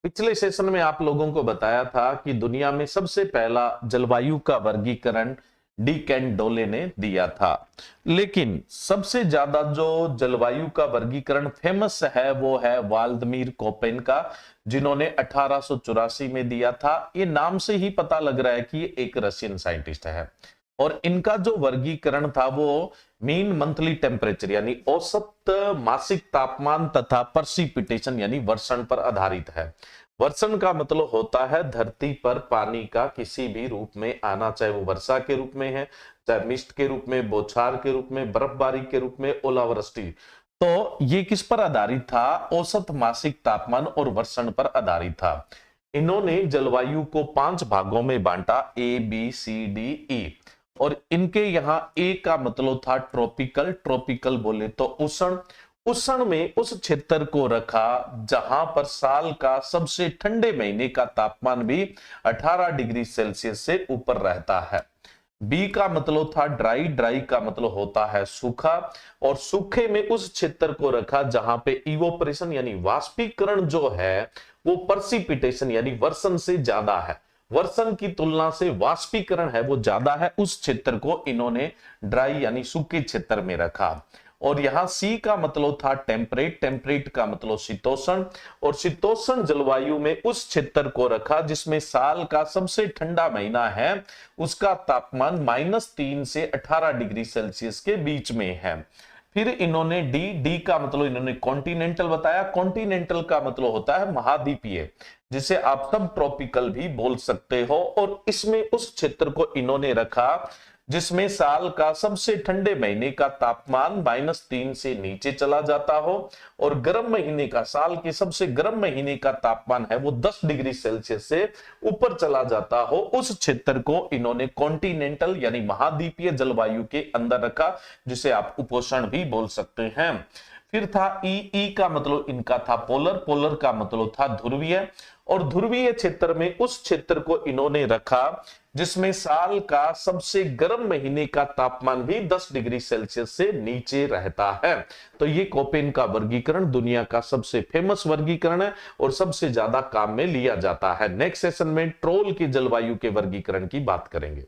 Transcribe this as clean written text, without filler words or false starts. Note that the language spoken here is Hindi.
पिछले सेशन में आप लोगों को बताया था कि दुनिया में सबसे पहला जलवायु का वर्गीकरण डी कैंडोले ने दिया था। लेकिन सबसे ज्यादा जो जलवायु का वर्गीकरण फेमस है वो है वाल्दमीर कोपेन का, जिन्होंने 1884 में दिया था। ये नाम से ही पता लग रहा है कि ये एक रशियन साइंटिस्ट है। और इनका जो वर्गीकरण था वो मीन मंथली टेम्परेचर यानी औसत मासिक तापमान तथा परसिपिटेशन यानी वर्षण पर आधारित है। वर्षण का मतलब होता है धरती पर पानी का किसी भी रूप में आना, चाहे वो वर्षा के रूप में है, चाहे मिस्ट के रूप में, बौछार के रूप में, बर्फबारी के रूप में, ओलावृष्टि। तो ये किस पर आधारित था? औसत मासिक तापमान और वर्षण पर आधारित था। इन्होंने जलवायु को 5 भागों में बांटा, A B C D E. और इनके यहाँ ए का मतलब था ट्रॉपिकल, ट्रॉपिकल बोले तो उष्ण। उष्ण में उस क्षेत्र को रखा जहां पर साल का सबसे ठंडे महीने का तापमान भी 18 डिग्री सेल्सियस से ऊपर रहता है। बी का मतलब था ड्राई, ड्राई का मतलब होता है सूखा। और सूखे में उस क्षेत्र को रखा जहां पे इवोपरेशन यानी वाष्पीकरण जो है वो परसिपिटेशन यानी वर्षण से ज्यादा है, वर्षण की तुलना से वाष्पीकरण है वो ज्यादा है, उस क्षेत्र को इन्होंने ड्राई यानी सूखे क्षेत्र में रखा। और यहां सी का मतलब था टेम्परेट, टेम्परेट का मतलब शीतोष्ण। और शीतोष्ण जलवायु में उस क्षेत्र को रखा जिसमें साल का सबसे ठंडा महीना है उसका तापमान -3 से 18 डिग्री सेल्सियस के बीच में है। फिर इन्होंने डी का मतलब इन्होंने कॉन्टिनेंटल बताया। कॉन्टिनेंटल का मतलब होता है महाद्वीपीय, जिसे आप सब ट्रॉपिकल भी बोल सकते हो। और इसमें उस क्षेत्र को इन्होंने रखा जिसमें साल का सबसे ठंडे महीने का तापमान -3 से नीचे चला जाता हो और गर्म महीने का, साल के सबसे गर्म महीने का तापमान है वो 10 डिग्री सेल्सियस से ऊपर चला जाता हो। उस क्षेत्र को इन्होंने कॉन्टिनेंटल यानी महाद्वीपीय जलवायु के अंदर रखा, जिसे आप उपोष्ण भी बोल सकते हैं। फिर था ई का मतलब इनका था पोलर, पोलर का मतलब था ध्रुवीय। और ध्रुवीय क्षेत्र में उस क्षेत्र को इन्होंने रखा जिसमें साल का सबसे गर्म महीने का तापमान भी 10 डिग्री सेल्सियस से नीचे रहता है। तो ये कोपेन का वर्गीकरण दुनिया का सबसे फेमस वर्गीकरण है और सबसे ज्यादा काम में लिया जाता है। नेक्स्ट सेशन में ट्रोल की जलवायु के वर्गीकरण की बात करेंगे।